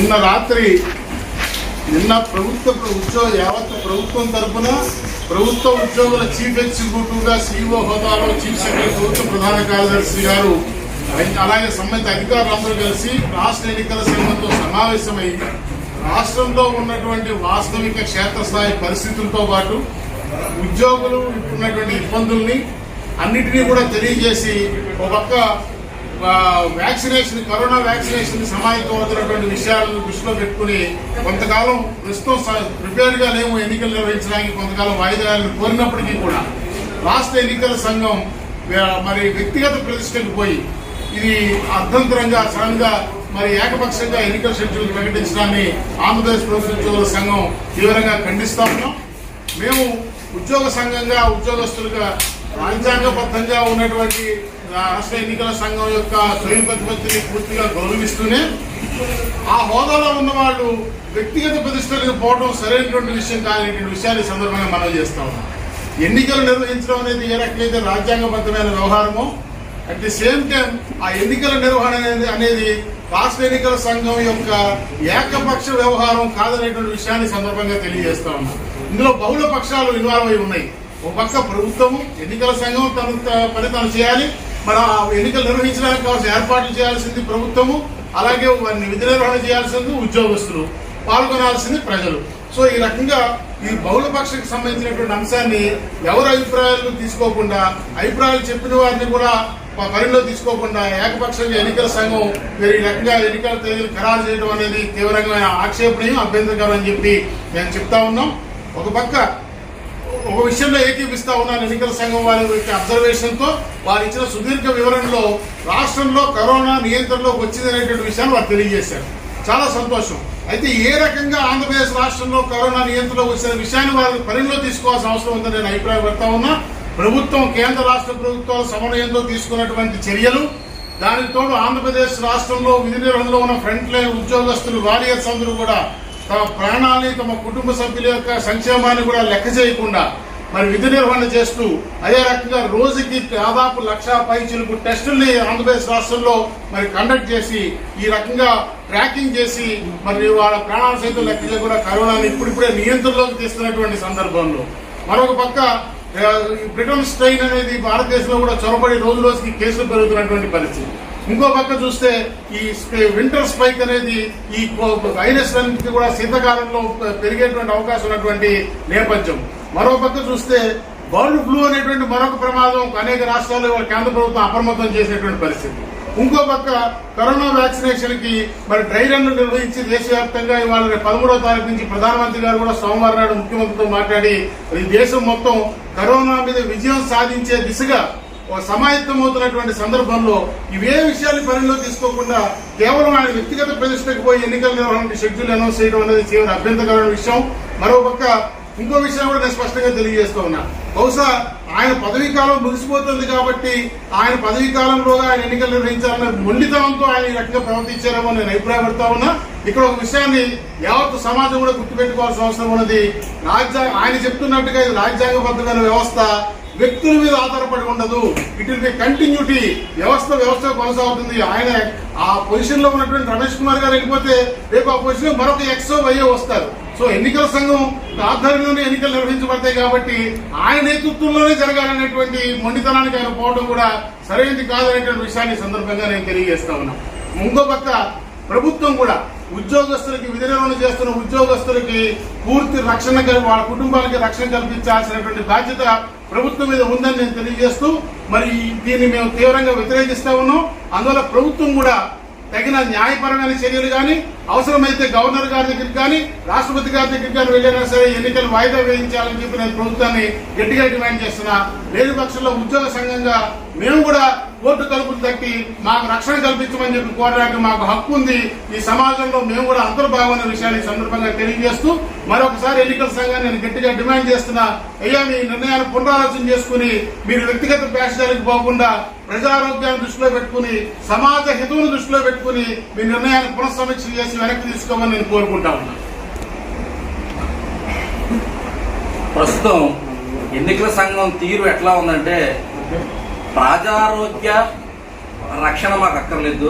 నిన్న యావత్ ప్రభుత్వం తరఫున ప్రభుత్వ ఉద్యోగుల చీఫ్ ఎగ్జిక్యూటివ్గా సీఈఓ హోదాలో చీఫ్ సెక్రటరీ ప్రభుత్వ ప్రధాన కార్యదర్శి గారు అలాగే సంబంధిత అధికారులందరూ కలిసి రాష్ట్ర ఎన్నికల సంఘంతో సమావేశమై రాష్ట్రంలో ఉన్నటువంటి వాస్తవిక క్షేత్రస్థాయి పరిస్థితులతో పాటు ఉద్యోగులు ఉన్నటువంటి ఇబ్బందుల్ని అన్నిటినీ కూడా తెలియజేసి ఒక పక్క కరోనా వ్యాక్సినేషన్ సమాయత్తమవుతున్నటువంటి విషయాలను దృష్టిలో పెట్టుకుని కొంతకాలం ప్రస్తుతం ప్రిపేర్డ్ గా లేము ఎన్నికలు నిర్వహించడానికి కొంతకాలం వాయిదాలను కోరినప్పటికీ కూడా రాష్ట్ర ఎన్నికల సంఘం మరి వ్యక్తిగత ప్రతిష్టకు పోయి ఇది అర్థంతరంగా సడన్ గా మరి ఏకపక్షంగా ఎన్నికల షెడ్యూల్ ప్రకటించడాన్ని ఆంధ్రప్రదేశ్ ప్రభుత్వ ఉద్యోగుల సంఘం తీవ్రంగా ఖండిస్తా ఉన్నాం. మేము ఉద్యోగ సంఘంగా ఉద్యోగస్తులుగా రాజ్యాంగబద్ధంగా ఉన్నటువంటి రాష్ట్ర ఎన్నికల సంఘం యొక్క స్వయం ప్రతిపత్తిని పూర్తిగా గౌరవిస్తూనే ఆ హోదాలో ఉన్న వాళ్ళు వ్యక్తిగత ప్రతిష్టలకు పోవడం సరైనటువంటి విషయం కానిటువంటి విషయాన్ని సందర్భంగా మనం చేస్తా ఉన్నాం. ఎన్నికలు నిర్వహించడం అనేది ఏ రకమైతే రాజ్యాంగబద్ధమైన వ్యవహారమో అట్ ది సేమ్ టైం ఆ ఎన్నికల నిర్వహణ అనేది రాష్ట్ర ఎన్నికల సంఘం యొక్క ఏకపక్ష వ్యవహారం కాదనేటువంటి విషయాన్ని సందర్భంగా తెలియజేస్తా ఉన్నాం. ఇందులో బహుళ పక్షాలు ఇన్వాల్వ్ అయి ఉన్నాయి. ఒక పక్క ప్రభుత్వము ఎన్నికల సంఘం పని తను చేయాలి, మన ఎన్నికలు నిర్వహించడానికి కావాల్సిన ఏర్పాట్లు చేయాల్సింది ప్రభుత్వము, అలాగే వారిని విధి నిర్వహణ చేయాల్సింది ఉద్యోగస్తులు, పాల్గొనాల్సింది ప్రజలు. సో ఈ రకంగా ఈ బహుళ పక్షకు సంబంధించినటువంటి అంశాన్ని ఎవరి అభిప్రాయాలు తీసుకోకుండా అభిప్రాయాలు చెప్పిన వారిని కూడా పరిలో తీసుకోకుండా ఏకపక్షంగా ఎన్నికల సంఘం ఈ రకంగా ఎన్నికల తేదీలు ఖరారు చేయడం అనేది తీవ్రమైన ఆక్షేపణీయం, అభ్యంతరకరం అని చెప్పి మేము చెప్తా ఉన్నాం. ఒక విషయంలో ఏకీపిస్తా ఉన్నాను. ఎన్నికల సంఘం వారి అబ్జర్వేషన్ తో వారు ఇచ్చిన సుదీర్ఘ వివరణలో రాష్ట్రంలో కరోనా నియంత్రణలోకి వచ్చిందనేటువంటి విషయాన్ని వారు తెలియజేశారు. చాలా సంతోషం. అయితే ఏ రకంగా ఆంధ్రప్రదేశ్ రాష్ట్రంలో కరోనా నియంత్రణలోకి వచ్చిన విషయాన్ని వారు పరిగణలో తీసుకోవాల్సిన అవసరం ఉందని నేను అభిప్రాయపడతా ఉన్నా. ప్రభుత్వం కేంద్ర రాష్ట్ర ప్రభుత్వాల సమన్వయంతో తీసుకున్నటువంటి చర్యలు, దానికి తోడు ఆంధ్రప్రదేశ్ రాష్ట్రంలో విధి నిర్వహణలో ఉన్న ఫ్రంట్ లైన్ ఉద్యోగస్తులు వారియర్స్ అందరూ కూడా తమ ప్రాణాలని తమ కుటుంబ సభ్యుల యొక్క సంక్షేమాన్ని కూడా లెక్క చేయకుండా మరి విధి నిర్వహణ చేస్తూ అదే రకంగా రోజుకి దాదాపు 1,00,000 పైచిలుకు టెస్టుల్ని ఆంధ్రప్రదేశ్ రాష్ట్రంలో మరి కండక్ట్ చేసి ఈ రకంగా ట్రాకింగ్ చేసి మరి వాళ్ళ ప్రాణాల సైతం లెక్క చేయకుండా కరోనాని ఇప్పుడిప్పుడే నియంత్రణలోకి తీస్తున్నటువంటి సందర్భంలో మరొక పక్క బ్రిటన్ స్ట్రెయిన్ అనేది భారతదేశంలో కూడా చొరబడి రోజు రోజుకి కేసులు పెరుగుతున్నటువంటి పరిస్థితి. ఇంకో పక్క చూస్తే ఈ వింటర్ స్పైక్ అనేది ఈ వైరస్ అన్నింటికి కూడా శీతకాలంలో పెరిగేటువంటి అవకాశం ఉన్నటువంటి నేపథ్యం. మరో పక్క చూస్తే బర్డ్ ఫ్లూ అనేటువంటి మరొక ప్రమాదం అనేక రాష్ట్రాల్లో కేంద్ర ప్రభుత్వం అప్రమత్తం చేసినటువంటి పరిస్థితి. ఇంకో పక్క కరోనా వ్యాక్సినేషన్ కి మరి డ్రై రన్ నిర్వహించి దేశవ్యాప్తంగా ఇవాళ 13వ తారీఖు నుంచి ప్రధానమంత్రి గారు కూడా సోమవారం నాడు ముఖ్యమంత్రితో మాట్లాడి ఈ దేశం మొత్తం కరోనా మీద విజయం సాధించే దిశగా సమాయత్తమవుతున్నటువంటి సందర్భంలో ఇవే విషయాన్ని పరిగణలో తీసుకోకుండా కేవలం ఆయన వ్యక్తిగత ప్రతిష్టకు పోయి ఎన్నికల నిర్వహణ షెడ్యూల్ అనౌన్స్ చేయడం అనేది తీవ్ర అభ్యంతరకరమైన విషయం. మరోపక్క ఇంకో విషయం కూడా నేను స్పష్టంగా తెలియజేస్తూ ఉన్నా. బహుశా ఆయన పదవీ కాలం ముగిసిపోతుంది కాబట్టి ఆయన పదవీ కాలంలోగా ఆయన ఎన్నికలు నిర్వహించాలన్న మొండితనంతో ఆయన ఈ రకంగా ప్రవర్తించారేమో నేను అభిప్రాయపడతా ఉన్నా. ఇక్కడ ఒక విషయాన్ని యావత్ సమాజం కూడా గుర్తుపెట్టుకోవాల్సిన అవసరం ఉన్నది. ఆయన చెప్తున్నట్టుగా ఇది రాజ్యాంగబద్ధమైన వ్యవస్థ, వ్యక్తుల మీద ఆధారపడి ఉండదు. It will be continuity. వ్యవస్థ కొనసాగుతుంది. ఆయన ఆ పొజిషన్ లో ఉన్నటువంటి రమేష్ కుమార్ గారు వెళ్ళిపోతే రేపు ఆ పొజిషన్ లో మరొక ఎక్సో వైయో వస్తారు. సో ఎన్నికల సంఘం ఆధ్వర్యంలోనే ఎన్నికలు నిర్వహించబడతాయి కాబట్టి ఆయన నేతృత్వంలోనే జరగాలనేటువంటి మొండితనానికి ఆయన పోవడం కూడా సరైనది కాదనేటువంటి విషయాన్ని సందర్భంగా నేను తెలియజేస్తా ఉన్నా. ఇంకో పక్క ప్రభుత్వం కూడా ఉద్యోగస్తులకి విధి నిర్వహణ చేస్తున్న ఉద్యోగస్తులకి పూర్తి రక్షణ, వాళ్ళ కుటుంబాలకి రక్షణ కల్పించాల్సినటువంటి బాధ్యత ప్రభుత్వం మీద ఉందని నేను తెలియజేస్తూ మరి దీన్ని మేము తీవ్రంగా వ్యతిరేకిస్తా ఉన్నాం. అందువల్ల ప్రభుత్వం కూడా తగిన న్యాయపరమైన చర్యలు కానీ అవసరమైతే గవర్నర్ గారి దగ్గరికి కానీ రాష్ట్రపతి గారి దగ్గరికి కానీ వెళ్ళినా సరే ఎన్నికలు వాయిదా వేయించాలని చెప్పి నేను ప్రభుత్వాన్ని గట్టిగా డిమాండ్ చేస్తున్నా. లేని పక్షంలో ఉద్యోగ సంఘంగా మేము కూడా కోర్టు తలుపులు తట్టి మాకు రక్షణ కల్పించమని చెప్పి కోరడానికి మాకు హక్కు ఉంది. ఈ సమాజంలో మేము కూడా అంతర్భాగమైన విషయాన్ని సందర్భంగా తెలియజేస్తూ మరొకసారి ఎన్నికల సంఘాన్ని నేను గట్టిగా డిమాండ్ చేస్తున్నా. అయ్యా, మీ నిర్ణయాన్ని పునరాలోచన చేసుకుని మీరు వ్యక్తిగత ప్యాషాలకు పోకుండా ప్రజారోగ్యాన్ని దృష్టిలో పెట్టుకుని సమాజ హితువును దృష్టిలో పెట్టుకుని మీ నిర్ణయాన్ని పునఃసమీక్ష చేసి వెనక్కి తీసుకోమని నేను కోరుకుంటా ఉన్నా. ప్రస్తుతం ఎన్నికల సంఘం తీరు ఎట్లా ఉందంటే ప్రజారోగ్య రక్షణ మాకు అక్కర్లేదు,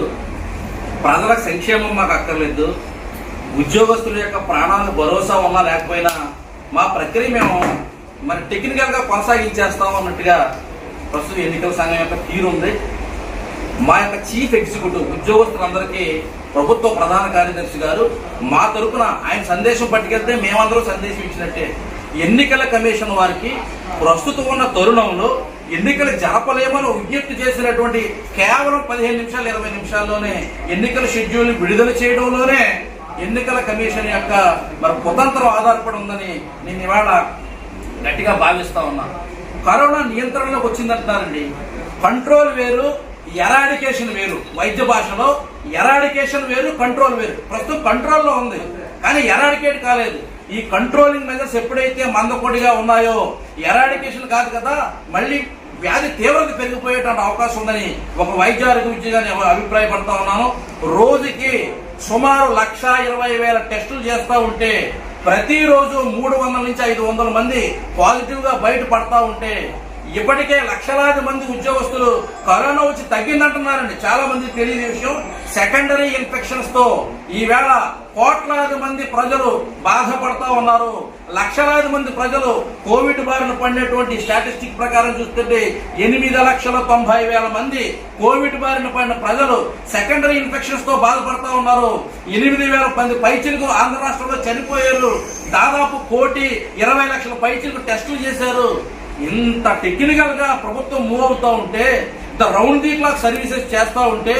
ప్రజల సంక్షేమం మాకు అక్కర్లేదు, ఉద్యోగస్తుల యొక్క ప్రాణాలు భరోసా ఉన్నా లేకపోయినా మా ప్రక్రియ మేము మరి టెక్నికల్గా కొనసాగించేస్తాం అన్నట్టుగా ప్రస్తుతం ఎన్నికల సంఘం యొక్క తీరు ఉంది. మా యొక్క చీఫ్ ఎగ్జిక్యూటివ్ ఉద్యోగస్తులందరికీ ప్రభుత్వ ప్రధాన కార్యదర్శి గారు మా తరపున ఆయన సందేశం పట్టుకెళ్తే మేమందరం సందేశం ఇచ్చినట్టే. ఎన్నికల కమిషన్ వారికి ప్రస్తుతం ఉన్న తరుణంలో ఎన్నికలు జరపలేమని విజ్ఞప్తి చేసినటువంటి కేవలం 15 నిమిషాలు 20 నిమిషాల్లోనే ఎన్నికల షెడ్యూల్ విడుదల చేయడంలోనే ఎన్నికల కమిషన్ యొక్క మరి కుతంత్రం ఆధారపడి ఉందని నేను ఇవాళ గట్టిగా భావిస్తా ఉన్నా. కరోనా నియంత్రణలోకి వచ్చిందంటున్నారండి. కంట్రోల్ వేరు, ఎరాడికేషన్ వేరు. వైద్య భాషలో ఎరాడికేషన్ వేరు, కంట్రోల్ వేరు. ప్రస్తుతం కంట్రోల్లో ఉంది కానీ ఎరాడికేట్ కాలేదు. ఈ కంట్రోలింగ్ మెజర్స్ ఎప్పుడైతే మందకొడిగా ఉన్నాయో ఎరాడికేషన్ కాదు కదా, మళ్ళీ వ్యాధి తీవ్రత పెరిగిపోయేటువంటి అవకాశం ఉందని ఒక వైద్య ఆరోగ్య విద్యగా నేను అభిప్రాయపడతా ఉన్నాను. రోజుకి సుమారు 1,20,000 టెస్టులు చేస్తూ ఉంటే ప్రతిరోజు 300 నుంచి 500 మంది పాజిటివ్ గా బయటపడతా ఉంటే ఇప్పటికే లక్షలాది మంది ఉద్యోగస్తులు కరోనా వచ్చి తగ్గిందంటున్నారండి. చాలా మంది తెలియని విషయం, సెకండరీ ఇన్ఫెక్షన్స్ తో ఈవేళ కోట్లాది మంది ప్రజలు బాధపడతా ఉన్నారు. లక్షలాది మంది ప్రజలు కోవిడ్ బారిన పడినటువంటి స్టాటిస్టిక్ ప్రకారం చూస్తుంటే 8,90,000 మంది కోవిడ్ బారిన పడిన ప్రజలు సెకండరీ ఇన్ఫెక్షన్స్ తో బాధపడతా ఉన్నారు. 8,000 మంది పైచిలకు ఆంధ్ర రాష్ట్రంలో చనిపోయారు. దాదాపు 1,20,00,000 పైచిలకు టెస్టులు చేశారు. ఇంత టెక్నికల్ గా ప్రభుత్వం మూవ్ అవుతా ఉంటే, ఇంత రౌండ్ ది క్లాక్ సర్వీసెస్ చేస్తా ఉంటే,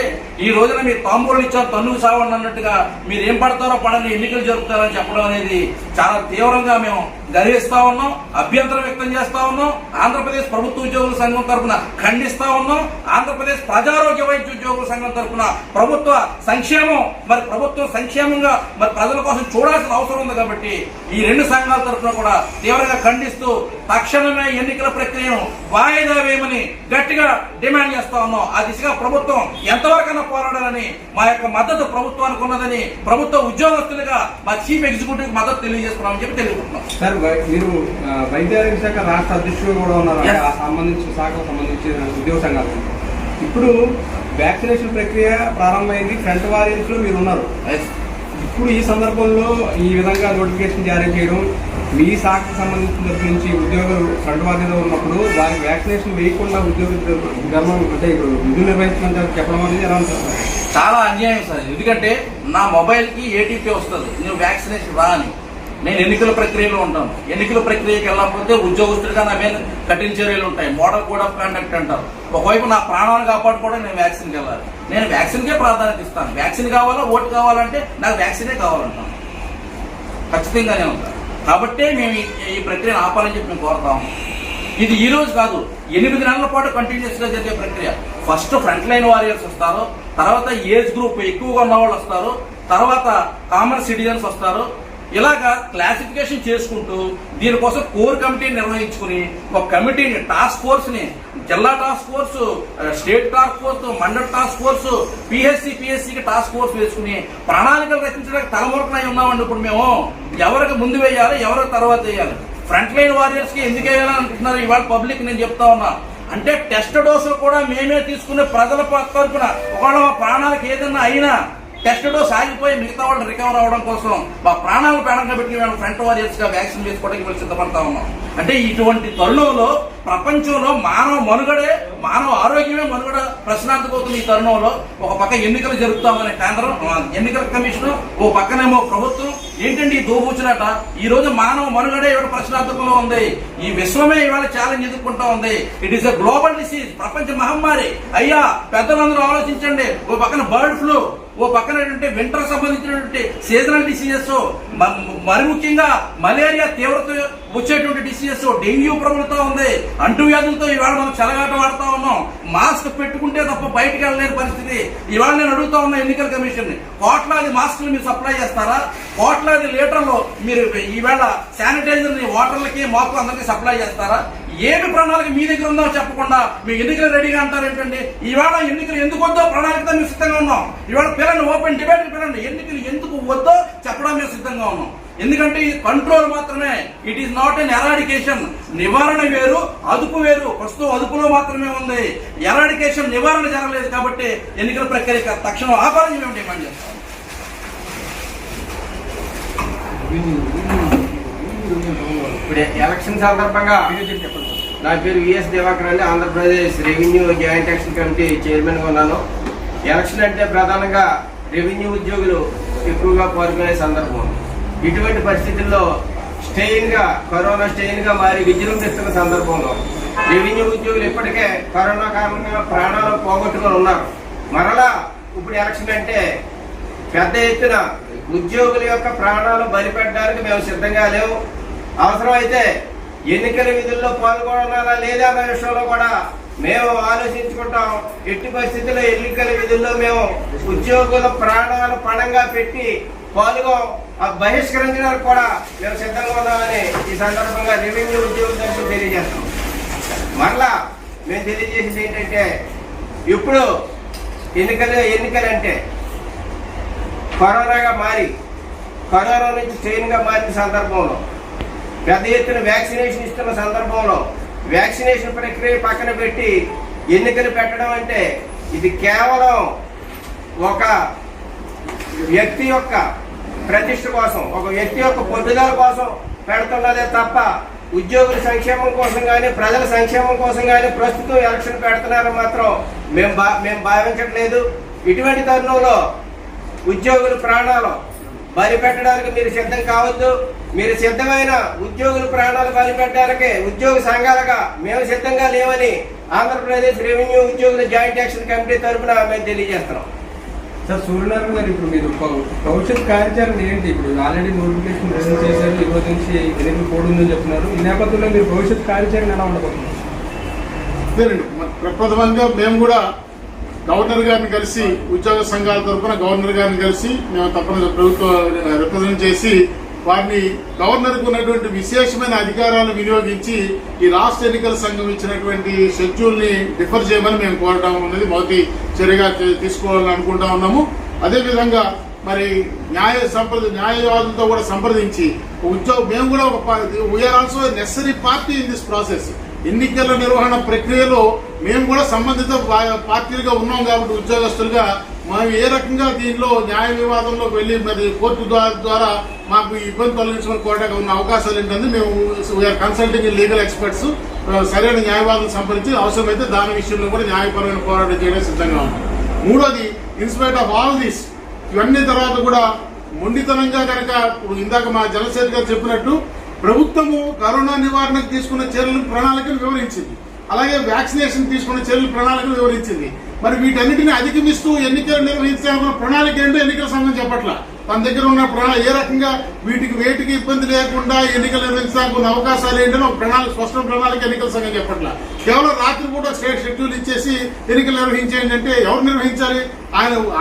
ఈ రోజున మీరు తాంబూలు ఇచ్చారు తన్నుకు సావండి అన్నట్టుగా మీరు ఏం పడతారో పడని ఎన్నికలు జరుపుతారని చెప్పడం అనేది చాలా తీవ్రంగా మేము గర్విస్తా ఉన్నాం, అభ్యంతరం వ్యక్తం చేస్తా ఉన్నాం. ఆంధ్రప్రదేశ్ ప్రభుత్వ ఉద్యోగుల సంఘం తరఫున ఖండిస్తా ఉన్నాం. ఆంధ్రప్రదేశ్ ప్రజారోగ్య వైద్య ఉద్యోగుల సంఘం తరఫున ప్రభుత్వ సంక్షేమం మరి ప్రభుత్వం సంక్షేమంగా మరి ప్రజల కోసం చూడాల్సిన అవసరం ఉంది కాబట్టి ఈ 2 సంఘాల తరఫున కూడా తీవ్రంగా ఖండిస్తూ తక్షణమే ఎన్నికల ప్రక్రియను వాయిదా వేయమని గట్టిగా డిమాండ్ చేస్తా ఉన్నాం. ఆ దిశగా ప్రభుత్వం ఎంతవరకైనా పోరాడాలని మా యొక్క మద్దతు ప్రభుత్వానికి ఉన్నదని ప్రభుత్వ ఉద్యోగస్తులుగా మా చీఫ్ ఎగ్జిక్యూటివ్ మద్దతు తెలియజేస్తున్నామని చెప్పి తెలియజేస్తున్నాం. మీరు వైద్య ఆరోగ్య శాఖ రాష్ట్ర అధ్యక్షులు కూడా ఉన్నారు, సంబంధించిన శాఖకు సంబంధించిన ఉద్యోగ సంఘాలు. ఇప్పుడు వ్యాక్సినేషన్ ప్రక్రియ ప్రారంభమైంది, ఫ్రంట్ వారియర్స్ లో మీరు ఉన్నారు. ఇప్పుడు ఈ సందర్భంలో ఈ విధంగా నోటిఫికేషన్ జారీ చేయడం, మీ శాఖకు సంబంధించిన తరఫు నుంచి ఉద్యోగులు ఫ్రంట్ వారియర్లో ఉన్నప్పుడు వారికి వ్యాక్సినేషన్ వేయకుండా ఉద్యోగులు ధర్మం అంటే విధులు నిర్వహించమని చెప్పడం అనేది ఎలా ఉంటుంది? చాలా అన్యాయం సార్. ఎందుకంటే నా మొబైల్ కి ఏటీపీ వస్తుంది, నేను వ్యాక్సినేషన్ రా అని. నేను ఎన్నికల ప్రక్రియలో ఉంటాను. ఎన్నికల ప్రక్రియకి వెళ్ళకపోతే ఉద్యోగస్తుడిగా నా మీద కఠిన చర్యలు ఉంటాయి. మోడల్ కోడ్ ఆఫ్ కండక్ట్ అంటారు. ఒకవైపు నా ప్రాణాలను కాపాడుకోవడం నేను వ్యాక్సిన్కి వెళ్ళాలి. నేను వ్యాక్సిన్కే ప్రాధాన్యత ఇస్తాను. వ్యాక్సిన్ కావాలా, ఓటు కావాలంటే నాకు వ్యాక్సినే కావాలంటాను. ఖచ్చితంగానే ఉంటాను. కాబట్టే మేము ఈ ప్రక్రియను ఆపాలని చెప్పి మేము కోరుతాము. ఇది ఈ రోజు కాదు, 8 నెలల పాటు కంటిన్యూస్ గా జరిగే ప్రక్రియ. ఫస్ట్ ఫ్రంట్ లైన్ వారియర్స్ వస్తారు, తర్వాత ఏజ్ గ్రూప్ ఎక్కువగా ఉన్న వాళ్ళు వస్తారు, తర్వాత కామన్ సిటిజన్స్ వస్తారు. ఇలాగా క్లాసిఫికేషన్ చేసుకుంటూ దీనికోసం కోర్ కమిటీని నిర్వహించుకుని ఒక కమిటీని టాస్క్ ఫోర్స్ ని, జిల్లా task force, state task force, mandal task force, పిఎస్సికి టాస్క్ ఫోర్స్ వేసుకుని ప్రణాళికలు రచించడానికి తలమురకనై ఉన్నామండి. ఇప్పుడు మేము ఎవరికి ముందు వేయాలి, ఎవరికి తర్వాత వేయాలి, ఫ్రంట్ లైన్ వారియర్స్ కి ఎందుకు వేయాలని అనుకుంటున్నారు ఇవాళ పబ్లిక్ నేను చెప్తా ఉన్నా. అంటే టెస్ట్ డోసులు కూడా మేమే తీసుకునే ప్రజల తరపున ఒకవేళ మా ప్రాణాలకు ఏదైనా అయినా టెస్ట్ డోస్ ఆగిపోయి మిగతా వాళ్ళు రికవర్ అవడం కోసం మా ప్రాణాలు ప్రాణంగా పెట్టి మేము ఫ్రంట్ వారియర్స్ గా వ్యాక్సిన్ వేసుకోవడానికి మేము సిద్ధపడతా ఉన్నాం. అంటే ఇటువంటి తరుణంలో ప్రపంచంలో మానవ మనుగడే, మానవ ఆరోగ్యమే మనుగడ ప్రశ్నార్థకవుతున్న ఈ తరుణంలో ఒక పక్క ఎన్నికలు జరుపుతామనే కేంద్రం, ఎన్నికల కమిషన్, ఓ పక్కనేమో ప్రభుత్వం. ఏంటండి ఈ దోబూచినట? ఈ రోజు మానవ మనుగడే ఇవాళ ప్రశ్నార్థకంలో ఉంది. ఈ విశ్వమే ఇవాళ ఛాలెంజ్ ఎదుర్కొంటా ఉంది. It is a global disease, ప్రపంచ మహమ్మారి. అయ్యా పెద్దలందరూ ఆలోచించండి. ఓ పక్కన బర్డ్ ఫ్లూ, ఓ పక్కన వింటర్ సంబంధించినటువంటి సీజనల్ డిసీజెస్, మరి ముఖ్యంగా మలేరియా తీవ్రత వచ్చేటువంటి డిసీజెస్, డెంగ్యూ ప్రబలుతా ఉంది. అంటువ్యాధులతో ఇవాళ మనం చెలగాట వాడుతా ఉన్నాం. మాస్క్ పెట్టుకుంటే తప్ప బయటకు వెళ్ళలేని పరిస్థితి. ఇవాళ నేను అడుగుతా ఉన్నా ఎన్నికల కమిషన్ ని, కోట్లాది మాస్కులు మీరు సప్లై చేస్తారా? కోట్లాది లీటర్లు మీరు ఈవేళ శానిటైజర్ ని వాటర్లకి మాకు అందరికీ సప్లై చేస్తారా? ఏమి ప్రణాళిక మీ దగ్గర ఉందో చెప్పకుండా మీ ఎన్నికలు రెడీగా అంటారు ఏంటండి? ఇవాళ ఎన్నికలు ఎందుకు వద్దో ప్రణాళికతో మేము సిద్ధంగా ఉన్నాం. ఇవాళ పిల్లల్ని ఓపెన్ డిబేట్ పిల్లలు ఎన్నికలు ఎందుకు వద్దో చెప్పడం మేము సిద్ధంగా ఉన్నాం. ఎందుకంటే ఇది కంట్రోల్ మాత్రమే, it is not an eradication. నివారణ వేరు, అదుపు వేరు. ప్రస్తుతం అదుపులో మాత్రమే ఉంది, ఎరాడికేషన్ నివారణ జరగలేదు. కాబట్టి ఎన్నికల ప్రక్రియ తక్షణం ఆపాలని మేము డిమాండ్ చేస్తాం. ఇప్పుడు ఎలక్షన్ సందర్భంగా నా పేరు విఎస్ దివాకర్ అండి. Andhra Pradesh revenue joint action committee చైర్మన్గా ఉన్నాను. ఎలక్షన్ అంటే ప్రధానంగా రెవెన్యూ ఉద్యోగులు ఎక్కువగా పాల్గొనే సందర్భం. ఇటువంటి పరిస్థితుల్లో కరోనా స్టెయిన్గా మారి విజృంభిస్తున్న సందర్భంలో రెవెన్యూ ఉద్యోగులు ఇప్పటికే కరోనా కారణంగా ప్రాణాలు పోగొట్టుకొని ఉన్నారు. మరలా ఇప్పుడు ఎలక్షన్ అంటే పెద్ద ఎత్తున ఉద్యోగుల యొక్క ప్రాణాలు బలిపెట్టడానికి మేము సిద్ధంగా లేవు. అవసరమైతే ఎన్నికల విధుల్లో పాల్గొనాలా లేదా అన్న విషయంలో కూడా మేము ఆలోచించుకుంటాం. ఎట్టి పరిస్థితుల్లో ఎన్నికల విధుల్లో మేము ఉద్యోగుల ప్రాణాలు పణంగా పెట్టి బహిష్కరించడానికి కూడా మేము సిద్ధంగా ఉన్నామని ఈ సందర్భంగా రెవెన్యూ ఉద్యోగుల తరఫున తెలియజేస్తాం. మరలా మేము తెలియజేసింది ఏంటంటే ఇప్పుడు ఎన్నికలంటే కరోనా నుంచి స్ట్రెయిన్గా మారిన సందర్భంలో పెద్ద ఎత్తున వ్యాక్సినేషన్ ఇస్తున్న సందర్భంలో వ్యాక్సినేషన్ ప్రక్రియ పక్కన పెట్టి ఎన్నికలు పెట్టడం అంటే ఇది కేవలం ఒక వ్యక్తి యొక్క ప్రతిష్ట కోసం, ఒక వ్యక్తి యొక్క పట్టుదల కోసం పెడుతున్నదే తప్ప ఉద్యోగుల సంక్షేమం కోసం కానీ ప్రజల సంక్షేమం కోసం కానీ ప్రస్తుతం ఎలక్షన్ పెడుతున్నారని మాత్రం మేము భావించట్లేదు. ఇటువంటి తరుణంలో ఉద్యోగుల ప్రాణాలు బలిపెట్టడానికి మీరు సిద్ధం కావద్దు. మీరు సిద్ధమైన ఉద్యోగుల ప్రాణాలు బలిపెట్టడానికి ఉద్యోగ సంఘాలుగా మేము సిద్ధంగా లేవని ఆంధ్రప్రదేశ్ రెవెన్యూ ఉద్యోగుల జాయింట్ యాక్షన్ కమిటీ తరఫున మేము తెలియజేస్తున్నాం. సార్, సూర్యనారాయణ గారు, ఇప్పుడు మీరు భవిష్యత్ కార్యాచరణ ఏంటి? ఇప్పుడు ఆల్రెడీ నోటిఫికేషన్ రిలీజ్ చేశారు, ఈ రోజు నుంచి ఎన్నికలు కోడ్ ఉందని చెప్తున్నారు. ఈ నేపథ్యంలో మీరు భవిష్యత్ కార్యాచరణ ఎలా ఉండబోతున్నారు? ప్రప్రథమంగా మేము కూడా గవర్నర్ గారిని కలిసి, ఉద్యోగ సంఘాల తరఫున గవర్నర్ గారిని కలిసి మేము తప్పని ప్రభుత్వం రిప్రజెంట్ చేసి వారిని గవర్నర్కు ఉన్నటువంటి విశేషమైన అధికారాలు వినియోగించి ఈ రాష్ట్ర ఎన్నికల సంఘం ఇచ్చినటువంటి షెడ్యూల్ ని డిఫర్ చేయమని మేము కోరడం అనేది మొదటి చర్యగా తీసుకోవాలని అనుకుంటా ఉన్నాము. అదేవిధంగా మరి న్యాయవాదులతో కూడా సంప్రదించి మేము కూడా we are also necessary party in this process. ఎన్నికల నిర్వహణ ప్రక్రియలో మేము కూడా సంబంధిత పార్టీలుగా ఉన్నాం కాబట్టి ఉద్యోగస్తులుగా మేము ఏ రకంగా దీనిలో న్యాయ వివాదంలోకి వెళ్లి మరి కోర్టు ద్వారా మాకు ఇబ్బంది తొలగించమని కోరడానికి ఉన్న అవకాశాలు ఏంటంటే మేము వీఆర్ కన్సల్టింగ్ లీగల్ ఎక్స్పర్ట్స్ సరైన న్యాయవాదులు సంప్రదించి అవసరమైతే దాని విషయంలో కూడా న్యాయపరమైన పోరాటం చేయడానికి సిద్ధంగా ఉన్నాం. మూడోది, ఇన్స్పైట్ ఆఫ్ ఆల్ దిస్ ఇవన్నీ తర్వాత కూడా మొండితనంగా కనుక ఇందాక మా జనసేన గారు చెప్పినట్టు ప్రభుత్వము కరోనా నివారణకు తీసుకున్న చర్యల ప్రణాళికను వివరించింది, అలాగే వ్యాక్సినేషన్ తీసుకున్న చర్యల ప్రణాళికను వివరించింది. మరి వీటన్నిటిని అధిగమిస్తూ ఎన్నికలు నిర్వహించాలన్న ప్రణాళిక ఏంటో ఎన్నికల సంఘం చెప్పట్లా. తన దగ్గర ఉన్న ప్రణాళిక ఏ రకంగా వేటికి ఇబ్బంది లేకుండా ఎన్నికలు నిర్వహించడానికి ఉన్న అవకాశాలు ఏంటని ఒక స్పష్టమైన ప్రణాళిక ఎన్నికల సంఘం చెప్పట్లా. కేవలం రాత్రి పూట స్టేట్ షెడ్యూల్ ఇచ్చేసి ఎన్నికలు నిర్వహించేయండి అంటే ఎవరు నిర్వహించాలి?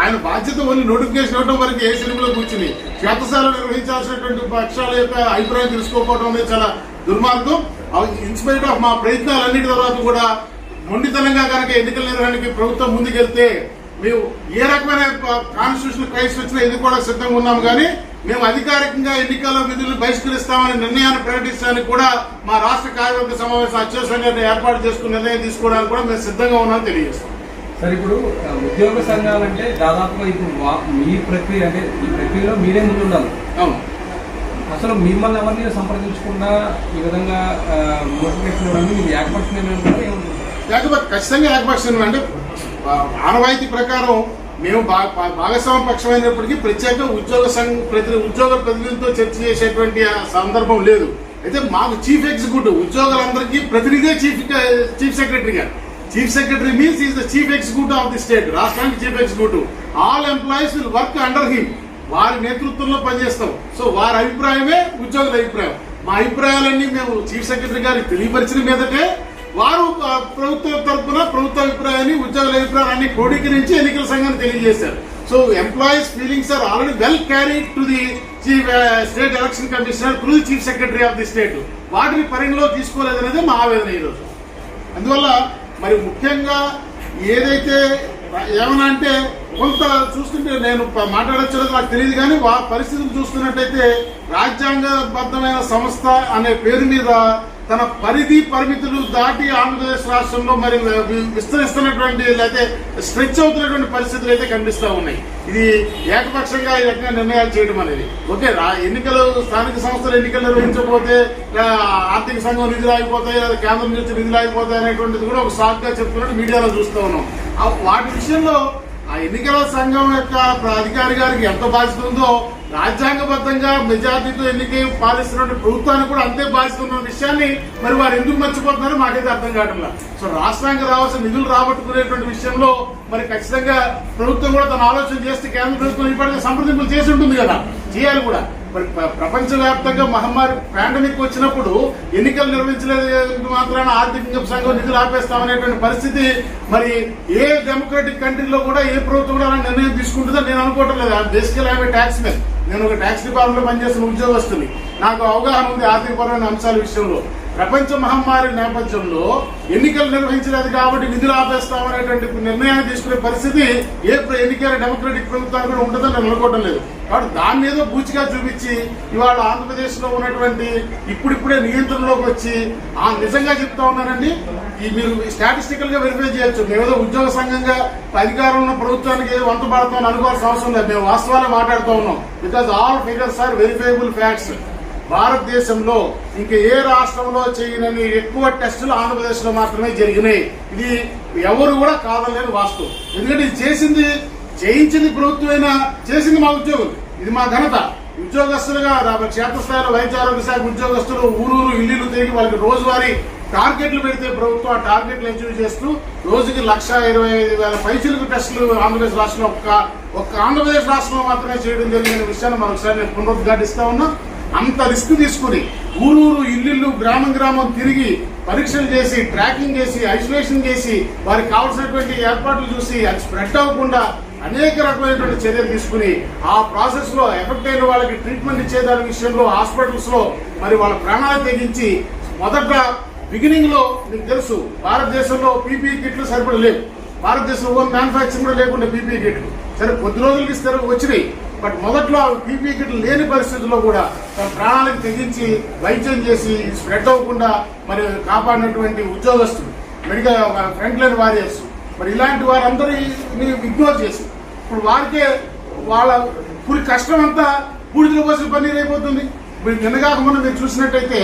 ఆయన బాధ్యత ఓన్లీ నోటిఫికేషన్ ఇవ్వడం వరకు ఏ సినిమాలో కూర్చుని క్షేత్రస్థాయిలో నిర్వహించాల్సినటువంటి పక్షాల యొక్క అభిప్రాయం తెలుసుకోకపోవడం అనేది చాలా దుర్మార్గం. ఇన్స్పైట్ ఆఫ్ మా ప్రయత్నాలన్నిటి తర్వాత కూడా మొండితనంగా కనుక ఎన్నికల నిర్వహణకి ప్రభుత్వం ముందుకెళ్తే మేము ఏ రకమైన కాన్స్టిట్యూషనల్ క్రైసిస్ వచ్చినా ఎదుర్కోవడానికి సిద్ధంగా ఉన్నాము. కానీ మేము అధికారికంగా ఎన్నికల విధులను బహిష్కరిస్తామని నిర్ణయాన్ని ప్రకటించడానికి కూడా మా రాష్ట్ర కార్యవర్గ సమావేశం అత్యవసరంగా ఏర్పాటు చేసుకుని నిర్ణయం తీసుకోవడానికి కూడా మేము సిద్ధంగా ఉన్నామని తెలియజేస్తాం. సార్, ఇప్పుడు ఉద్యోగ సంఘాలంటే దాదాపుగా ఇప్పుడు మీ ప్రక్రియ అంటే ఈ ప్రక్రియలో మీరే ముందు ఉండాలి. అవును. అసలు మిమ్మల్ని ఎవరిని సంప్రదించకుండా ఈ విధంగా నోటిఫికేషన్ ఇవ్వడానికి మీరు ఏకపక్షం ఖచ్చితంగా ఏకపక్షం అంటే ఆనవాయితీ ప్రకారం మేము భాగస్వామ్య పక్షమైనప్పటికీ ప్రత్యేక ఉద్యోగ ప్రతినిధులతో చర్చ చేసేటువంటి సందర్భం లేదు. అయితే మాకు చీఫ్ ఎగ్జిక్యూటివ్ ఉద్యోగులందరికీ ప్రతినిధే చీఫ్ సెక్రటరీ గారు. Chief secretary means is the chief executive of the state. రాష్ట్రానికి chief executive. All employees will work under him. వారి నేతృత్వంలో పనిచేస్తాం. సో వారి అభిప్రాయమే ఉద్యోగుల అభిప్రాయం. మా అభిప్రాయాలన్నీ మేము చీఫ్ సెక్రటరీ గారికి తెలియపరిచిన మీదటే వారు ప్రభుత్వం తరఫున ప్రభుత్వ అభిప్రాయాన్ని ఉద్యోగుల అభిప్రాయాన్ని క్రోడీకరించి ఎన్నికల సంఘాన్ని తెలియజేశారు. So employees feelings are already well carried to the state election commissioner through the chief secretary of the state. వాటిని పరిగణలో తీసుకోలేదనేది మా ఆవేదన ఈరోజు. అందువల్ల మరి ముఖ్యంగా ఏదైతే ఏమన్నా అంటే కొంత చూస్తుంటే నేను మాట్లాడొచ్చో నాకు తెలియదు, కానీ పరిస్థితులు చూస్తున్నట్టయితే రాజ్యాంగబద్ధమైన సంస్థ అనే పేరు మీద తన పరిధి పరిమితులు దాటి ఆంధ్రప్రదేశ్ రాష్ట్రంలో మరి విస్తరిస్తున్నటువంటి లేకపోతే స్ట్రెచ్ అవుతున్నటువంటి పరిస్థితులు అయితే కనిపిస్తా ఉన్నాయి. ఇది ఏకపక్షంగా ఈ రకంగా నిర్ణయాలు చేయడం అనేది ఓకే. ఎన్నికలు స్థానిక సంస్థలు ఎన్నికలు నిర్వహించకపోతే ఆర్థిక సంఘం నిధులు ఆగిపోతాయి, లేదా కేంద్రం నుంచి నిధులు ఆగిపోతాయి అనేటువంటిది కూడా ఒక సాకుగా చెప్తున్నట్టు మీడియాలో చూస్తూ ఉన్నాం. వాటి విషయంలో ఆ ఎన్నికల సంఘం యొక్క అధికారి గారికి ఎంత బాధ్యత ఉందో రాజ్యాంగబద్ధంగా మెజార్టీతో ఎన్నిక పాలిస్తున్న ప్రభుత్వానికి కూడా అంతే బాధ్యత ఉన్న విషయాన్ని మరి వారు ఎందుకు మర్చిపోతున్నారో మాకైతే అర్థం కావట్లా. సో రాష్ట్రానికి రావాల్సిన నిధులు రాబట్టుకునేటువంటి విషయంలో మరి ఖచ్చితంగా ప్రభుత్వం కూడా తన ఆలోచన చేస్తే కేంద్ర ప్రభుత్వం ఇప్పటికే సంప్రదింపులు చేసి ఉంటుంది కదా, చేయాలి కూడా. మరి ప్రపంచవ్యాప్తంగా మహమ్మారి పాండమిక్ వచ్చినప్పుడు ఎన్నికలు నిర్వహించలేదు మాత్రాన ఆర్థిక సంఘం నిధులు ఆపేస్తామనేటువంటి పరిస్థితి మరి ఏ డెమోక్రటిక్ కంట్రీలో కూడా ఏ ప్రభుత్వం కూడా నిర్ణయం తీసుకుంటుందో నేను అనుకోవటం లేదు. బేసికల్ ఐఎమ్ ఏ ట్యాక్స్ మ్యాన్. నేను ఒక ట్యాక్స్ డిపార్ట్మెంట్ లో పనిచేస్తున్న ఉద్యోగస్తుని. నాకు అవగాహన ఉంది ఆర్థికపరమైన అంశాల విషయంలో. ప్రపంచ మహమ్మారి నేపథ్యంలో ఎన్నికలు నిర్వహించలేదు కాబట్టి నిధులు ఆపేస్తామనేటువంటి నిర్ణయాన్ని తీసుకునే పరిస్థితి ఏ ఎన్నికల డెమోక్రటిక్ ప్రభుత్వానికి కూడా ఉంటుందని నేను అనుకోవడం లేదు. కాబట్టి దాన్ని ఏదో బూచిగా చూపించి ఇవాళ ఆంధ్రప్రదేశ్ లో ఉన్నటువంటి ఇప్పుడిప్పుడే నియంత్రణలోకి వచ్చి నిజంగా చెప్తా ఉన్నానండి, ఈ మీరు స్టాటిస్టికల్ గా వెరిఫై చేయొచ్చు. మేమేదో ఉద్యోగ సంఘంగా అధికారంలో ఉన్న ప్రభుత్వానికి ఏదో వంత పడతామని అనుకోవాల్సిన అవసరం లేదు. మేము వాస్తవాలే మాట్లాడుతూ ఉన్నాం. Because all figures are verifiable facts. భారతదేశంలో ఇంకా ఏ రాష్ట్రంలో చేయనని ఎక్కువ టెస్టులు ఆంధ్రప్రదేశ్ లో మాత్రమే జరిగినాయి. ఇది ఎవరు కూడా కాదలేని వాస్తవం. ఎందుకంటే ఇది చేయించింది ప్రభుత్వమైనా చేసింది మా ఉద్యోగులు. ఇది మా ఘనత. ఉద్యోగస్తులుగా క్షేత్రస్థాయిలో వైద్య ఆరోగ్య శాఖ ఉద్యోగస్తులు ఊరూరు ఇల్లు తిరిగి వాళ్ళకి రోజువారీ టార్గెట్లు పెడితే ప్రభుత్వం ఆ టార్గెట్లు అచీవ్ చేస్తూ రోజుకి 1,25,000 పైసలకు టెస్టులు ఆంధ్రప్రదేశ్ రాష్ట్రంలో ఒక్క ఆంధ్రప్రదేశ్ రాష్ట్రంలో మాత్రమే చేయడం జరిగిన విషయాన్ని మరొకసారి నేను పునరుద్ఘాటిస్తా ఉన్నా. అంత రిస్క్ తీసుకుని ఊరూరు ఇల్లు గ్రామం తిరిగి పరీక్షలు చేసి ట్రాకింగ్ చేసి ఐసోలేషన్ చేసి వారికి కావాల్సినటువంటి ఏర్పాట్లు చూసి అది స్ప్రెడ్ అవ్వకుండా అనేక రకమైనటువంటి చర్యలు తీసుకుని ఆ ప్రాసెస్ లో ఎఫెక్ట్ అయిన వాళ్ళకి ట్రీట్మెంట్ ఇచ్చేదాని విషయంలో హాస్పిటల్స్ లో మరి వాళ్ళ ప్రాణాలు తెగించి మొదట బిగినింగ్ లో మీకు తెలుసు భారతదేశంలో పీపీఈ కిట్లు సరిపడలేవు. భారతదేశంలో ఓన్ మ్యానుఫాక్చరింగ్ కూడా లేకుండా పీపీఈ కిట్లు సరే కొద్ది రోజులకి ఇస్తారు వచ్చినాయి. బట్ మొదట్లో పీపీఈ కిట్లు లేని పరిస్థితుల్లో కూడా తన ప్రాణాలకు తెగించి వైద్యం చేసి స్ప్రెడ్ అవ్వకుండా మరి కాపాడినటువంటి ఉద్యోగస్తులు, మెడికల్ ఫ్రంట్ లైన్ వారియర్స్, మరి ఇలాంటి వారందరినీ ఇగ్నోర్ చేసి ఇప్పుడు వారికే వాళ్ళ పూరి కష్టం అంతా పూడిలో పోసిన పన్నీరు అయిపోతుంది. మీరు నిన్నగాక మొన్న మీరు చూసినట్టయితే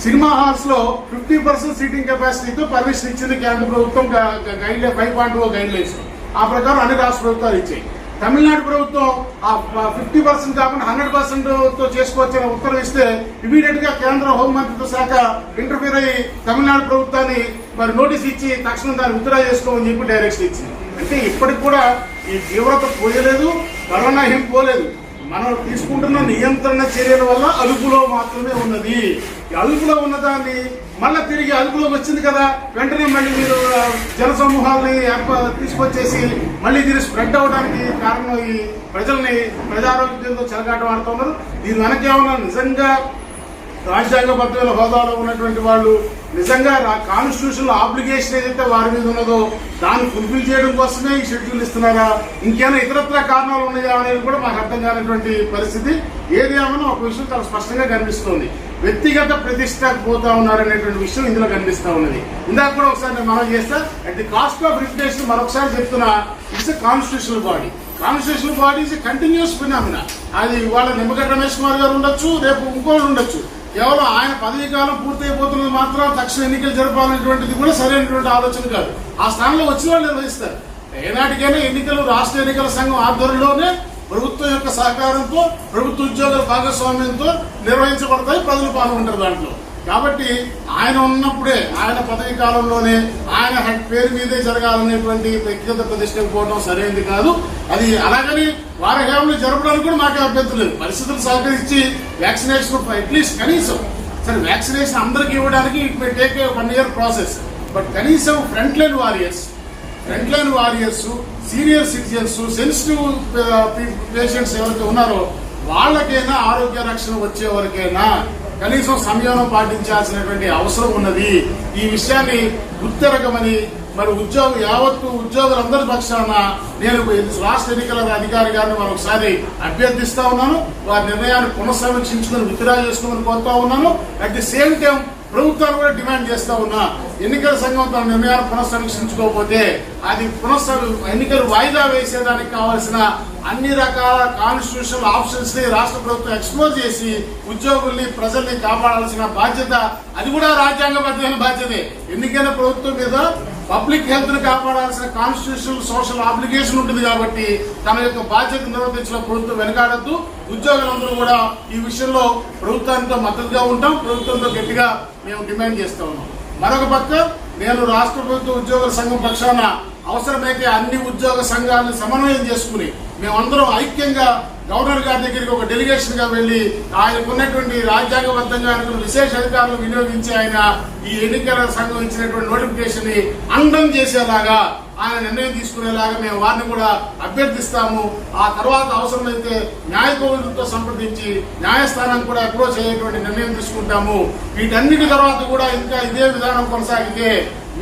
సినిమా హాల్స్ లో 50% సీటింగ్ కెపాసిటీతో పర్మిషన్ ఇచ్చింది కేంద్ర ప్రభుత్వం 5.0 గైడ్ లైన్స్. ఆ ప్రకారం అన్ని రాష్ట్ర ప్రభుత్వాలు ఇచ్చాయి. తమిళనాడు ప్రభుత్వం ఆ 50% కాకుండా 100% తో చేసుకోవచ్చని ఉత్తర్వు ఇస్తే ఇమీడియట్ గా కేంద్ర హోంమంత్రిత్వ శాఖ ఇంటర్ఫీర్ అయ్యి తమిళనాడు ప్రభుత్వాన్ని మరి నోటీస్ ఇచ్చి తక్షణం దాన్ని విత్డ్రా చేసుకోమని చెప్పి డైరెక్షన్ ఇచ్చింది. అంటే ఇప్పటికి కూడా ఈ తీవ్రత పోయలేదు, కరోనా ఏం పోలేదు. మనం తీసుకుంటున్న నియంత్రణ చర్యల వల్ల అదుపులో మాత్రమే ఉన్నది. అదుపులో ఉన్నదాన్ని మళ్ళీ తిరిగి అదుపులోకి వచ్చింది కదా, వెంటనే మళ్ళీ మీరు జనసమూహాలని తీసుకొచ్చేసి మళ్ళీ దీన్ని స్ప్రెడ్ అవడానికి కారణం ఈ ప్రజల్ని ప్రజారోగ్యంతో చెలగాట వాడుతున్నారు. దీని వెనకేమన్నా నిజంగా రాజ్యాంగబద్ధమైన హోదాలో ఉన్నటువంటి వాళ్ళు నిజంగా కాన్స్టిట్యూషన్ లో ఆబ్లిగేషన్ ఏదైతే వారి మీద ఉన్నదో దాన్ని ఫుల్ఫిల్ చేయడం కోసమే ఈ షెడ్యూల్ ఇస్తున్నారా, ఇంకేమైనా ఇతరత్ర కారణాలు ఉన్నాయా అనేది కూడా మాకు అర్థం కానటువంటి పరిస్థితి. ఏది ఏమన్నా ఒక విషయం చాలా స్పష్టంగా కనిపిస్తోంది. వ్యక్తిగత ప్రతిష్టకు పోతా ఉన్నారనేటువంటి విషయం ఇందులో కనిపిస్తా ఉన్నది. ఇందాక కూడా ఒకసారి నేను మనం చేస్తా, at the cost of reputation మరొకసారి చెప్తున్నా, it's a constitutional body. Constitutional body is a continuous phenomena. అది ఇవాళ నిమ్మగడ్డ రమేష్ కుమార్ గారు ఉండొచ్చు, రేపు ఇంకోళ్ళు ఉండొచ్చు. కేవలం ఆయన పదవీ కాలం పూర్తయిపోతున్నది మాత్రం తక్షణ ఎన్నికలు జరపాలనేటువంటిది కూడా సరైనటువంటి ఆలోచన కాదు. ఆ స్థానంలో వచ్చిన వాళ్ళు నిర్వహిస్తారు. ఏనాటికైనా ఎన్నికలు రాష్ట్ర ఎన్నికల సంఘం ఆధ్వర్యంలోనే ప్రభుత్వం యొక్క సహకారంతో ప్రభుత్వ ఉద్యోగుల భాగస్వామ్యంతో నిర్వహించబడతాయి. ప్రజలు పాల్గొంటారు దాంట్లో. కాబట్టి ఆయన ఉన్నప్పుడే ఆయన పదవీ కాలంలోనే ఆయన పేరు మీదే జరగాలనేటువంటి వ్యక్తిగత ప్రతిష్టకు పోవడం సరైనది కాదు. అది అలాగని వారి హయాంలో జరపడానికి కూడా మాకే అభ్యంతరం లేదు. పరిస్థితులు సహకరించి వ్యాక్సినేషన్ అట్లీస్ట్ కనీసం సరే వ్యాక్సినేషన్ అందరికి ఇవ్వడానికి it may take a 1 year process. But కనీసం front line warriors senior citizens sensitive patients ఎవరైతే ఉన్నారో వాళ్ళకైనా ఆరోగ్య రక్షణ వచ్చే వరకైనా కనీసం సంయమనం పాటించాల్సినటువంటి అవసరం ఉన్నది. ఈ విషయాన్ని గుర్తెరగమని మరి యావత్తు ఉద్యోగులందరి పక్షాన నేను రాష్ట్ర ఎన్నికల అధికారి గారిని మరొకసారి అభ్యర్థిస్తా ఉన్నాను. వారి నిర్ణయాన్ని పునఃసమీక్షించుకుని విత్డ్రా చేసుకోమని కోరుతా ఉన్నాను. అట్ ది సేమ్ టైం ప్రభుత్వాలు కూడా డిమాండ్ చేస్తా ఉన్నా, ఎన్నికల సంఘం తన నిర్ణయాలు పునఃసమీక్షించుకోకపోతే అది ఎన్నికలు వాయిదా వేసేదానికి కావాల్సిన అన్ని రకాల కాన్స్టిట్యూషనల్ ఆప్షన్స్ ని రాష్ట్ర ప్రభుత్వం ఎక్స్ప్లోర్ చేసి ఉద్యోగుల్ని ప్రజల్ని కాపాడాల్సిన బాధ్యత అది కూడా రాజ్యాంగబద్ధమైన బాధ్యతే. ఎన్నికైన ప్రభుత్వం మీద పబ్లిక్ హెల్త్ ని కాపాడాల్సిన కాన్స్టిట్యూషనల్ సోషల్ ఆబ్లిగేషన్ ఉంటుంది కాబట్టి తన యొక్క బాధ్యత నిర్వర్తించిన ప్రభుత్వం వెనకాడద్దు. ఉద్యోగులందరూ కూడా ఈ విషయంలో ప్రభుత్వానికి మద్దతుగా ఉంటాం, ప్రభుత్వంతో గట్టిగా మేము డిమాండ్ చేస్తా ఉన్నాం. మరొక పక్క నేను రాష్ట్ర ప్రభుత్వ ఉద్యోగుల సంఘం పక్షాన అవసరమైతే అన్ని ఉద్యోగ సంఘాలను సమన్వయం చేసుకుని మేమందరం ఐక్యంగా గవర్నర్ గారి దగ్గరికి ఒక డెలిగేషన్ గా వెళ్లి ఆయనకున్నటువంటి రాజ్యాంగబద్ధంగా ఆయనకు విశేష అధికారులు వినియోగించి ఆయన ఈ ఎన్నికల సంఘం ఇచ్చినటువంటి నోటిఫికేషన్ ని అండం చేసేలాగా ఆయన నిర్ణయం తీసుకునేలాగా మేము వారిని కూడా అభ్యర్థిస్తాము. ఆ తర్వాత అవసరమైతే న్యాయ కోవిదులతో సంప్రదించి న్యాయస్థానాన్ని కూడా అప్రోచ్ అయ్యేటువంటి నిర్ణయం తీసుకుంటాము. వీటన్నిటి తర్వాత కూడా ఇంకా ఇదే విధానం కొనసాగితే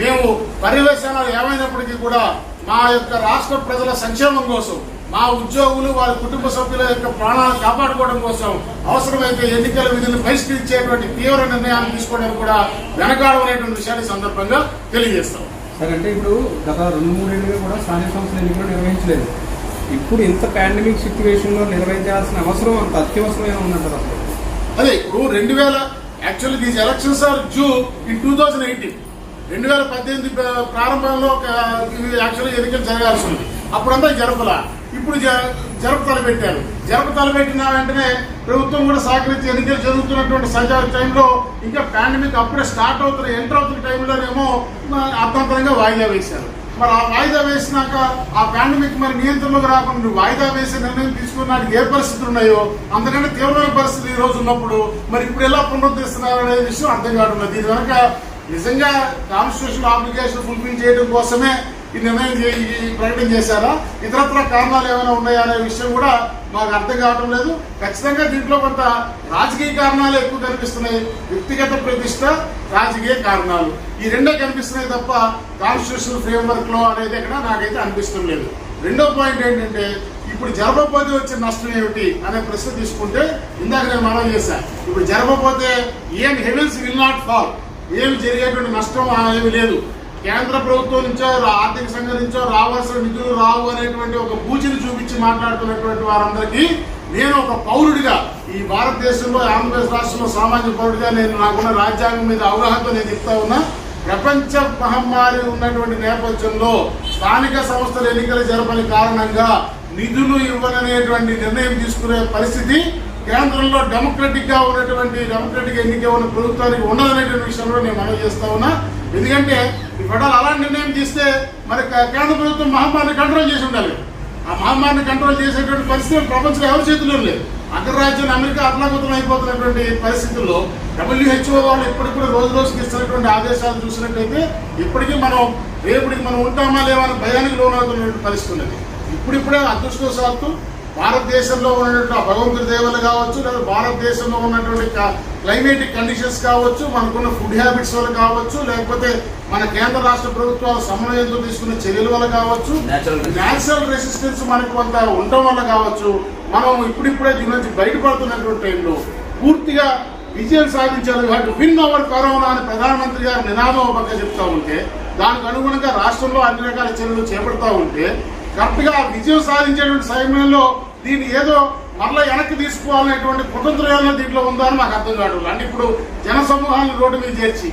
మేము పర్యవేక్షణలు ఏమైనప్పటికీ కూడా మా యొక్క రాష్ట్ర ప్రజల సంక్షేమం కోసం, మా ఉద్యోగులు వారి కుటుంబ సభ్యుల యొక్క ప్రాణాలను కాపాడుకోవడం కోసం అవసరమైతే ఎన్నికల విధులను పరిష్కరించేటువంటి తీవ్ర నిర్ణయాలు తీసుకోవడానికి కూడా వెనకాడనేటువంటి విషయాన్ని సందర్భంగా తెలియజేస్తాం. సరే, అంటే ఇప్పుడు గత 2-3 ఏళ్ళుగా కూడా స్థానిక సంస్థల ఎన్నికలు నిర్వహించలేదు. ఇప్పుడు ఇంత పాండమిక్ సిచ్యువేషన్ లో నిర్వహించాల్సిన అవసరం అంత అత్యవసరమైన ఉందంటారు అసలు? అదే ఇప్పుడు 2000 actually these elections are due in 2018. 2018 ప్రారంభంలో యాక్చువల్లీ ఎన్నికలు జరగాల్సి ఉంది. అప్పుడంతా జరపలా, ఇప్పుడు జరుపుతలు పెట్టారు. జరుపుతలు పెట్టిన వెంటనే ప్రభుత్వం కూడా సహకరించి ఎన్నికలు జరుగుతున్నటువంటి సజావు టైంలో ఇంకా పాండమిక్ అప్పుడే స్టార్ట్ అవుతున్న ఎంటర్ అవుతున్న టైంలోనేమో అర్థంతరంగా వాయిదా వేశారు. మరి ఆ వాయిదా వేసినాక ఆ పాండమిక్ మరి నియంత్రణలోకి రాకుండా వాయిదా వేసే నిర్ణయం తీసుకున్నానికి ఏ పరిస్థితులు ఉన్నాయో అంతకంటే తీవ్రమైన పరిస్థితులు ఈ రోజు ఉన్నప్పుడు మరి ఇప్పుడు ఎలా పునరుద్ధరిస్తున్నారు అనే విషయం అర్థం కావడం. దీని వెనక నిజంగా కాన్స్టిట్యూషనల్ ఆబ్లిగేషన్ ఫుల్ఫిల్ చేయడం కోసమే ఈ నిర్ణయం ప్రకటన చేశారా, ఇతరత్ర కారణాలు ఏమైనా ఉన్నాయా అనే విషయం కూడా మాకు అర్థం కావడం లేదు. ఖచ్చితంగా దీంట్లో కొంత రాజకీయ కారణాలు ఎక్కువ కనిపిస్తున్నాయి. వ్యక్తిగత ప్రతిష్ట, రాజకీయ కారణాలు ఈ రెండే కనిపిస్తున్నాయి తప్ప కాన్స్టిట్యూషనల్ ఫ్రేమ్వర్క్ లో అనేది ఎక్కడ నాకైతే అనిపిస్తుంది లేదు. రెండో పాయింట్ ఏంటంటే ఇప్పుడు జరగకపోతే వచ్చే నష్టం ఏమిటి అనే ప్రశ్న తీసుకుంటే ఇందాక నేను మనవి చేశాను. ఇప్పుడు జరగకపోతే ఏం హెవెన్స్ విల్ నాట్ ఫాల్, ఏమి జరిగేటువంటి నష్టం ఏమి లేదు. కేంద్ర ప్రభుత్వం నుంచో ఆర్థిక సంఘం నుంచో రావాల్సిన నిధులు రావు అనేటువంటి ఒక పూచిని చూపించి మాట్లాడుతున్నటువంటి వారందరికీ నేను ఒక పౌరుడిగా ఈ భారతదేశంలో ఆంధ్రప్రదేశ్ రాష్ట్రంలో సామాజిక పౌరుడిగా నేను నాకున్న రాజ్యాంగం మీద అవగాహనతో నేను చెప్తా ఉన్నా. ప్రపంచ మహమ్మారి ఉన్నటువంటి నేపథ్యంలో స్థానిక సంస్థల ఎన్నికలు జరపని కారణంగా నిధులు ఇవ్వననేటువంటి నిర్ణయం తీసుకునే పరిస్థితి కేంద్రంలో డెమోక్రటిక్ ఎన్నిక ఉన్న ప్రభుత్వానికి ఉండదనేటువంటి విషయంలో నేను మనవి చేస్తా ఉన్నా. ఎందుకంటే ఈ ఫెడరల్ అలాంటి నిర్ణయం తీస్తే మరి కేంద్ర ప్రభుత్వం మహమ్మారిని కంట్రోల్ చేసి ఉండాలి. ఆ మహమ్మారిని కంట్రోల్ చేసేటువంటి పరిస్థితి ప్రపంచంలో ఎవరి చేతుల్లో లేదు. అగ్రరాజ్యం అమెరికా అతలాకుతలం అయిపోతున్నటువంటి పరిస్థితుల్లో WHO వాళ్ళు ఇప్పటికీ రోజు రోజుకి ఇస్తున్నటువంటి ఆదేశాలు చూసినట్టయితే ఇప్పటికీ మనం రేపటికి మనం ఉంటామా లేవని భయానికి లోనవుతున్నటువంటి పరిస్థితి ఉన్నది. ఇప్పుడిప్పుడే అదృష్టవశాత్తు భారతదేశంలో ఉన్నటువంటి భగవంతుడి దేవతలు కావచ్చు, లేదా భారతదేశంలో ఉన్నటువంటి క్లైమేటిక్ కండిషన్స్ కావచ్చు, మనకున్న ఫుడ్ హ్యాబిట్స్ వల్ల కావచ్చు, లేకపోతే మన కేంద్ర రాష్ట్ర ప్రభుత్వాల సమన్వయంతో తీసుకున్న చర్యల వల్ల కావచ్చు, న్యాచురల్ రెసిస్టెన్స్ మనకు కొంత ఉండడం వల్ల కావచ్చు, మనం ఇప్పుడిప్పుడే దీని నుంచి బయటపడుతున్నటువంటి టైంలో పూర్తిగా విజయం సాధించాలి. వాటి విన్ అవర్ కరోనా అని ప్రధానమంత్రి గారు నినాదం ఒక పక్క చెప్తా ఉంటే దానికి అనుగుణంగా రాష్ట్రంలో అన్ని రకాల చర్యలు చేపడతా ఉంటే కరెక్ట్ గా విజయం సాధించేటువంటి సమయంలో దీన్ని ఏదో మరలా వెనక్కి తీసుకోవాలనేటువంటి కుతంత్రం దీంట్లో ఉందా అని నాకు అర్థం కావడం. అంటే ఇప్పుడు జన సమూహాలను రోడ్డు మీద చేర్చి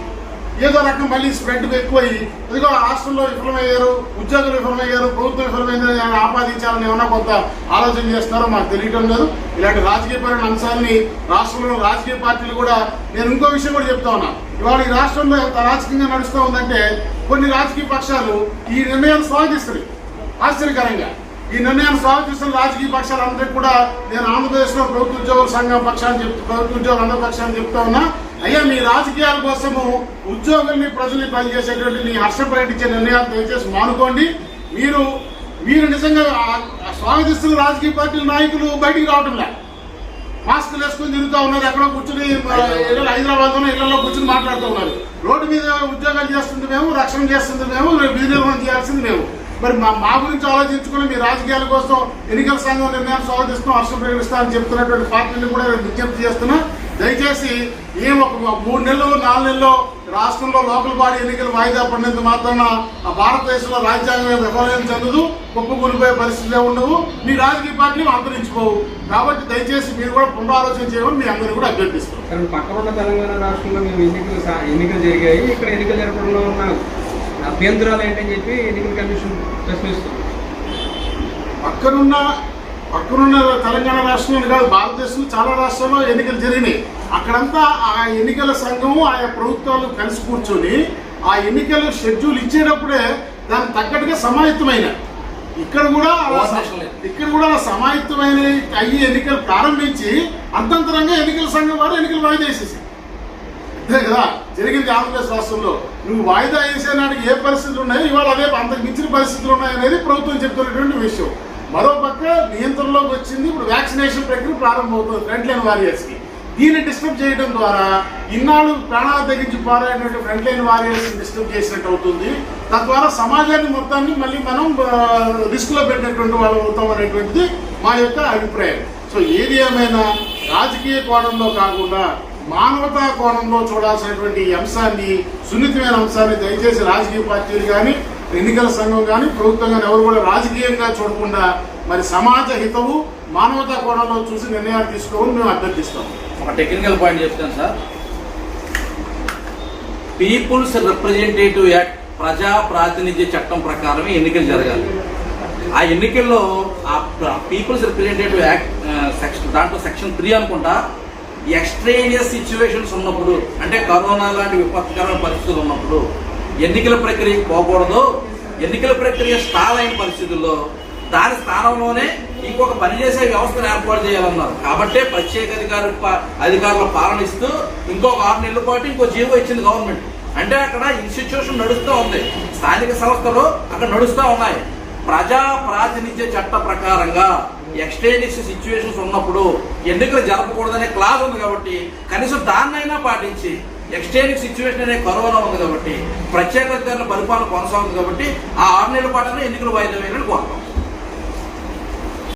ఏదో రకం మళ్ళీ స్ప్రెడ్ ఎక్కువయ్యి ఇదిగో రాష్ట్రంలో విఫలమయ్యారు, ఉద్యోగులు విఫలమయ్యారు, ప్రభుత్వం విఫలమైందని ఆపాదించాలని ఏమన్నా కొంత ఆలోచన చేస్తారో మాకు తెలియటం లేదు. ఇలాంటి రాజకీయపరమైన అంశాన్ని రాష్ట్రంలో రాజకీయ పార్టీలు కూడా నేను ఇంకో విషయం కూడా చెప్తా ఉన్నా. ఇవాళ ఈ రాష్ట్రంలో ఎంత రాజకీయంగా నడుస్తూ ఉందంటే కొన్ని రాజకీయ పక్షాలు ఈ నిర్ణయాన్ని స్వాగతిస్తాయి. ఆశ్చర్యకరంగా ఈ నిర్ణయాన్ని స్వాగతిస్తున్న రాజకీయ పక్షాలందరికీ కూడా నేను ఆంధ్రప్రదేశ్ లో ప్రభుత్వ ఉద్యోగుల సంఘం పక్షాన్ని ప్రభుత్వ ఉద్యోగులు అందరి పక్షాన్ని చెప్తా ఉన్నా, అయ్యా మీ రాజకీయాల కోసము ఉద్యోగుల్ని ప్రజల్ని పనిచేసేటువంటి మీ హర్షపర్యటించే నిర్ణయాలు దయచేసి మానుకోండి. మీరు నిజంగా స్వాగతిస్తున్న రాజకీయ పార్టీల నాయకులు బయటికి రావటం లే, మాస్కులు వేసుకుని తిరుగుతూ ఉన్నారు, ఎక్కడో కూర్చుని హైదరాబాద్ లోనే ఇళ్లలో కూర్చుని మాట్లాడుతూ ఉన్నారు. రోడ్డు మీద ఉద్యోగాలు చేస్తుంది మేము, రక్షణ చేస్తుంది మేము, విధి నిర్వహణ చేయాల్సింది మేము. మరి మా గురించి ఆలోచించుకుని మీ రాజకీయాల కోసం ఎన్నికల సంఘం నిర్ణయాన్ని స్వాగతిస్తాం, హర్షం ప్రకటిస్తామని చెప్తున్నటువంటి పార్టీలు కూడా విజ్ఞప్తి చేస్తున్నా. దయచేసి ఏం ఒక 3 నెలలు 4 నెలల్లో రాష్ట్రంలో లోకల్ బాడీ ఎన్నికలు వాయిదా పడినంత మాత్రాన ఆ భారతదేశంలో రాజ్యాంగం విఫలం చెందదు, కుప్పకూలిపోయే పరిస్థితులే ఉండవు, మీ రాజకీయ పార్టీలు అంతరించిపోవు. కాబట్టి దయచేసి మీరు కూడా పునరాలోచన చేయమని మీ అందరినీ కూడా అభ్యర్థిస్తాం. కానీ పక్కన ఉన్న తెలంగాణ రాష్ట్రంలో మేము ఎన్నికలు జరిగాయి, ఇక్కడ ఎన్నికలు జరపడంలో ఉన్న అభ్యంతరాలు ఏంటని చెప్పి ఎన్నికల కమిషన్ ప్రశ్నిస్తుంది. పక్కనున్న తెలంగాణ రాష్ట్రంలో కాదు, భారతదేశంలో చాలా రాష్ట్రాల్లో ఎన్నికలు జరిగినాయి. అక్కడంతా ఆ ఎన్నికల సంఘము ఆయా ప్రభుత్వాలు కలిసి కూర్చొని ఆ ఎన్నికల షెడ్యూల్ ఇచ్చేటప్పుడే దానికి తగ్గట్టుగా సమాయత్తమైన ఇక్కడ కూడా సమాయత్తమైన అయ్యి ఎన్నికలు ప్రారంభించి అంతంతరంగా ఎన్నికల సంఘం వారు ఎన్నికలు వాయిదా వేసేసి అంతే కదా జరిగింది ఆంధ్రప్రదేశ్ రాష్ట్రంలో. నువ్వు వాయిదా వేసే నాటికి ఏ పరిస్థితులు ఉన్నాయో ఇవాళ అదే అంతకు మించిన పరిస్థితులు ఉన్నాయనేది ప్రభుత్వం చెప్తున్నటువంటి విషయం. మరోపక్క నియంత్రణలోకి వచ్చింది, ఇప్పుడు వ్యాక్సినేషన్ ప్రక్రియ ప్రారంభమవుతుంది ఫ్రంట్ లైన్ వారియర్స్ కి. దీన్ని డిస్టర్బ్ చేయడం ద్వారా ఇన్నాళ్ళు ప్రాణాలు తగ్గించి పోరాడినట్టు ఫ్రంట్ లైన్ వారియర్స్ డిస్టర్బ్ చేసినట్టు అవుతుంది. తద్వారా సమాజాన్ని మొత్తాన్ని మళ్ళీ మనం రిస్క్ లో పెట్టినటువంటి వాళ్ళు అవుతాం అనేటువంటిది మా యొక్క అభిప్రాయం. సో ఏది ఏమైనా రాజకీయ కోణంలో కాకుండా మానవతా కోణంలో చూడాల్సినటువంటి ఈ అంశాన్ని, సున్నితమైన అంశాన్ని దయచేసి రాజకీయ పార్టీలు కానీ ఎన్నికల సంఘం కానీ ప్రభుత్వం కానీ ఎవరు కూడా రాజకీయంగా చూడకుండా మరి సమాజ హితవు మానవతా కోణంలో చూసి నిర్ణయాలు తీసుకోవాలని మేము అభ్యర్థిస్తాం. ఒక టెక్నికల్ పాయింట్ చెప్తాను సార్. పీపుల్స్ రిప్రజెంటేటివ్ యాక్ట్ ప్రజా ప్రాతినిధ్య చట్టం ప్రకారమే ఎన్నికలు జరగాలి. ఆ ఎన్నికల్లో ఆ పీపుల్స్ రిప్రజెంటేటివ్ యాక్ట్ దాంట్లో సెక్షన్ 3 అనుకుంటా, ఎక్స్ట్రేనియస్ సిచ్యువేషన్స్ ఉన్నప్పుడు, అంటే కరోనా లాంటి విపత్కరమైన పరిస్థితులు ఉన్నప్పుడు ఎన్నికల ప్రక్రియకు పోకూడదు. ఎన్నికల ప్రక్రియ స్టాల్ అయిన పరిస్థితుల్లో దాని స్థానంలోనే ఇంకొక పనిచేసే వ్యవస్థను ఏర్పాటు చేయాలన్నారు. కాబట్టే ప్రత్యేక అధికారుల పాలన ఇస్తూ ఇంకొక 6 నెలల పాటు ఇంకో జీవో ఇచ్చింది గవర్నమెంట్. అంటే అక్కడ ఇన్స్టిట్యూషన్ నడుస్తూ ఉంది, స్థానిక సంస్థలు అక్కడ నడుస్తూ ఉన్నాయి. ప్రజా ప్రాతినిధ్య చట్ట ప్రకారంగా ఎక్స్ట్రేనియస్ సిచ్యువేషన్స్ ఉన్నప్పుడు ఎన్నికలు జరపకూడదనే క్లాజ్ ఉంది. కాబట్టి కనీసం దాన్నైనా పాటించి, ఎక్స్ట్రేనియస్ సిచ్యువేషన్ అనే కరోనా ఉంది కాబట్టి ప్రత్యేక అధికారుల పరిపాలన కొనసాగుతుంది కాబట్టి ఆ 6 నెలల పాటు ఎన్నికలు వాయిదా వేయాలని కోరుతాం.